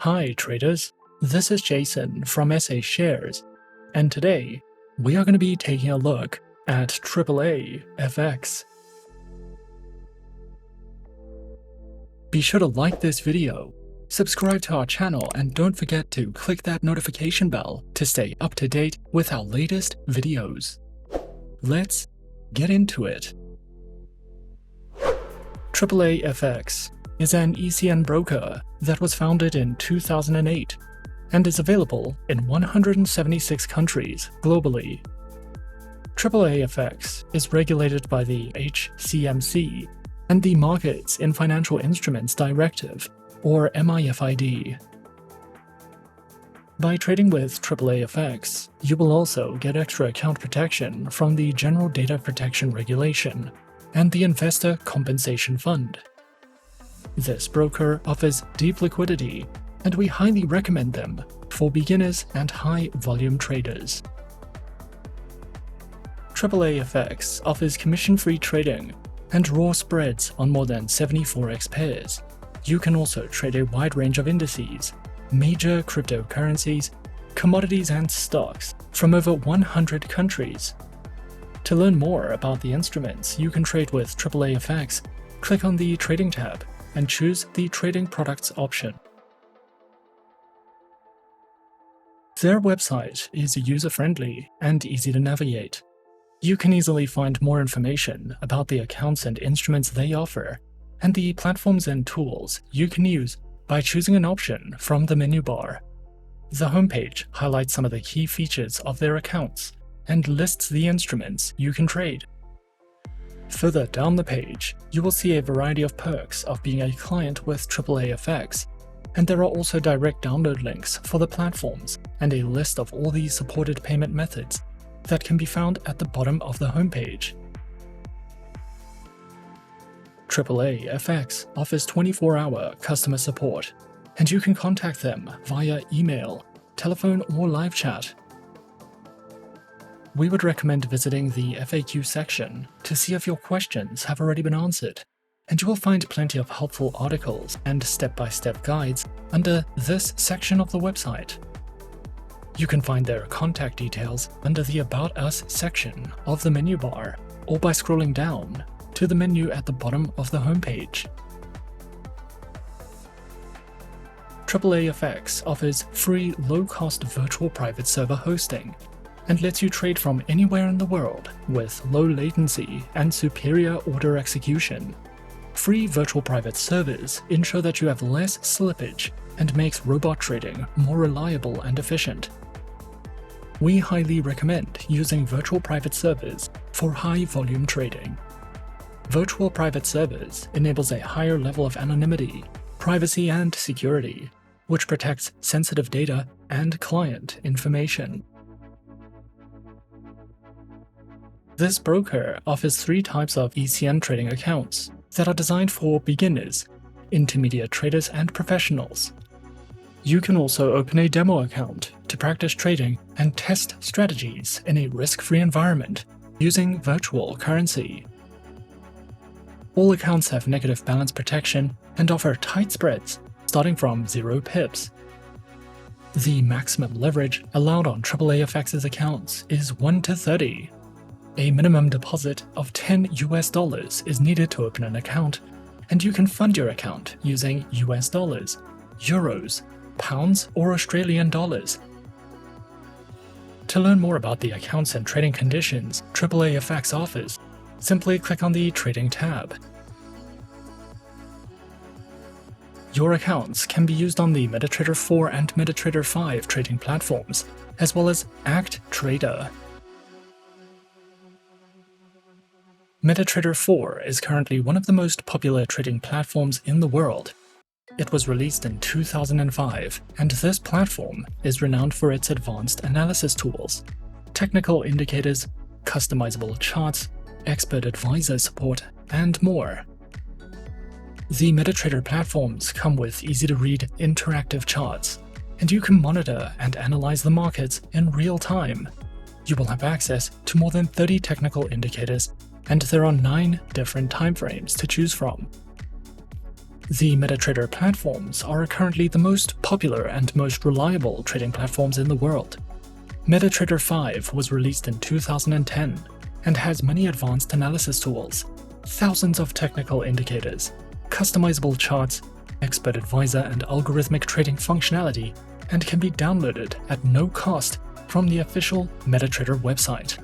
Hi traders, this is Jason from SA Shares, and today we are going to be taking a look at AAAFx. Be sure to like this video, subscribe to our channel, and don't forget to click that notification bell to stay up to date with our latest videos. Let's get into it. AAAFx is an ECN broker that was founded in 2008 and is available in 176 countries globally. AAAFx is regulated by the HCMC and the Markets in Financial Instruments Directive, or MiFID. By trading with AAAFx, you will also get extra account protection from the General Data Protection Regulation and the Investor Compensation Fund. This broker offers deep liquidity, and we highly recommend them for beginners and high-volume traders. AAAFx offers commission-free trading and raw spreads on more than 70 Forex pairs. You can also trade a wide range of indices, major cryptocurrencies, commodities, and stocks from over 100 countries. To learn more about the instruments you can trade with AAAFx, click on the Trading tab and choose the Trading Products option. Their website is user-friendly and easy to navigate. You can easily find more information about the accounts and instruments they offer, and the platforms and tools you can use by choosing an option from the menu bar. The homepage highlights some of the key features of their accounts and lists the instruments you can trade. Further down the page, you will see a variety of perks of being a client with AAAFx, and there are also direct download links for the platforms and a list of all the supported payment methods that can be found at the bottom of the homepage. AAAFx offers 24-hour customer support, and you can contact them via email, telephone, or live chat. We would recommend visiting the FAQ section to see if your questions have already been answered, and you will find plenty of helpful articles and step-by-step guides under this section of the website. You can find their contact details under the About Us section of the menu bar, or by scrolling down to the menu at the bottom of the homepage. AAAFx offers free low-cost virtual private server hosting and lets you trade from anywhere in the world with low latency and superior order execution. Free virtual private servers ensure that you have less slippage and makes robot trading more reliable and efficient. We highly recommend using virtual private servers for high-volume trading. Virtual private servers enables a higher level of anonymity, privacy, and security, which protects sensitive data and client information. This broker offers 3 types of ECN trading accounts that are designed for beginners, intermediate traders, and professionals. You can also open a demo account to practice trading and test strategies in a risk-free environment using virtual currency. All accounts have negative balance protection and offer tight spreads starting from 0 pips. The maximum leverage allowed on AAAFx's accounts is 1:30. A minimum deposit of $10 is needed to open an account, and you can fund your account using US dollars, euros, pounds, or Australian dollars. To learn more about the accounts and trading conditions AAAFx offers, simply click on the Trading tab. Your accounts can be used on the MetaTrader 4 and MetaTrader 5 trading platforms, as well as Act Trader. MetaTrader 4 is currently one of the most popular trading platforms in the world. It was released in 2005, and this platform is renowned for its advanced analysis tools, technical indicators, customizable charts, expert advisor support, and more. The MetaTrader platforms come with easy-to-read interactive charts, and you can monitor and analyze the markets in real time. You will have access to more than 30 technical indicators, and there are 9 different timeframes to choose from. The MetaTrader platforms are currently the most popular and most reliable trading platforms in the world. MetaTrader 5 was released in 2010 and has many advanced analysis tools, thousands of technical indicators, customizable charts, expert advisor and algorithmic trading functionality, and can be downloaded at no cost from the official MetaTrader website.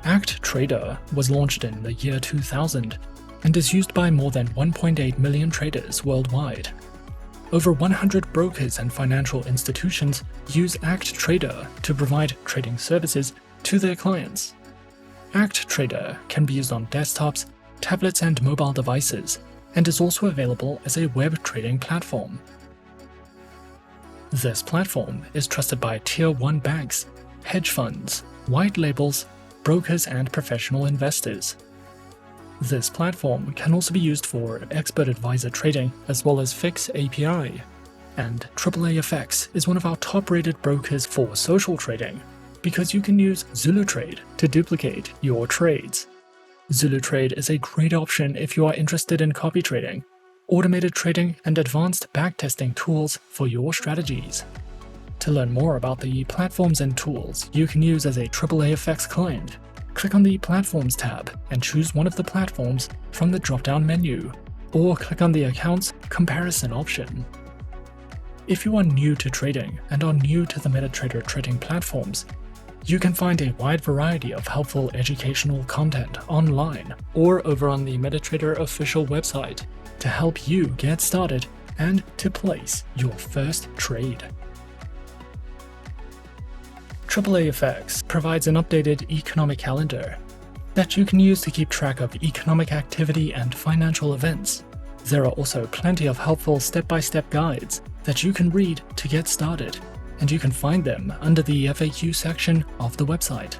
ACT-Trader was launched in the year 2000 and is used by more than 1.8 million traders worldwide. Over 100 brokers and financial institutions use ACT-Trader to provide trading services to their clients. ACT-Trader can be used on desktops, tablets, and mobile devices, and is also available as a web trading platform. This platform is trusted by Tier 1 banks, hedge funds, white labels, brokers, and professional investors. This platform can also be used for expert advisor trading as well as FIX API. And AAAFx is one of our top-rated brokers for social trading because you can use ZuluTrade to duplicate your trades. ZuluTrade is a great option if you are interested in copy trading, automated trading, and advanced backtesting tools for your strategies. To learn more about the platforms and tools you can use as a AAAFx client, click on the Platforms tab and choose one of the platforms from the drop-down menu, or click on the Accounts Comparison option. If you are new to trading and are new to the MetaTrader trading platforms, you can find a wide variety of helpful educational content online or over on the MetaTrader official website to help you get started and to place your first trade. AAAFx provides an updated economic calendar that you can use to keep track of economic activity and financial events. There are also plenty of helpful step-by-step guides that you can read to get started, and you can find them under the FAQ section of the website.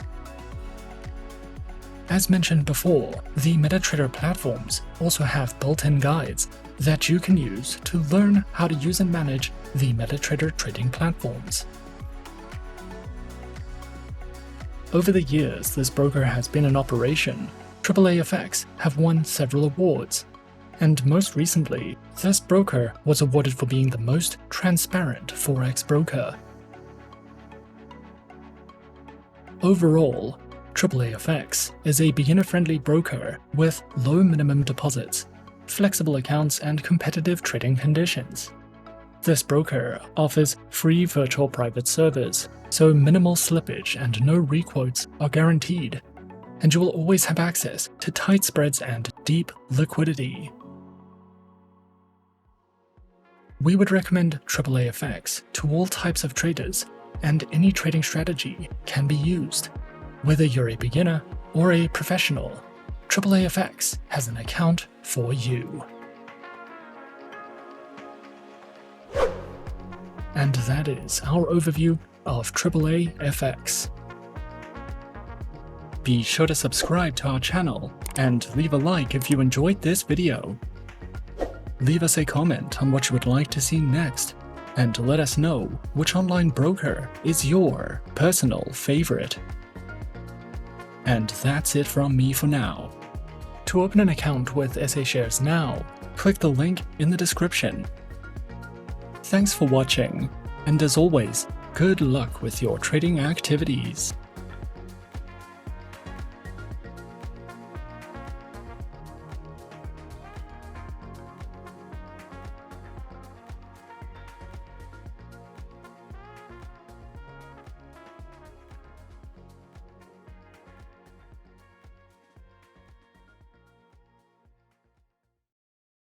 As mentioned before, the MetaTrader platforms also have built-in guides that you can use to learn how to use and manage the MetaTrader trading platforms. Over the years this broker has been in operation, AAAFx have won several awards, and most recently, this broker was awarded for being the most transparent Forex broker. Overall, AAAFx is a beginner-friendly broker with low minimum deposits, flexible accounts, and competitive trading conditions. This broker offers free virtual private servers, so minimal slippage and no requotes are guaranteed, and you will always have access to tight spreads and deep liquidity. We would recommend AAAFx to all types of traders, and any trading strategy can be used. Whether you're a beginner or a professional, AAAFx has an account for you. And that is our overview of AAAFx. Be sure to subscribe to our channel and leave a like if you enjoyed this video. Leave us a comment on what you would like to see next, and let us know which online broker is your personal favorite. And that's it from me for now. To open an account with SA Shares now, click the link in the description. Thanks for watching, and as always, good luck with your trading activities.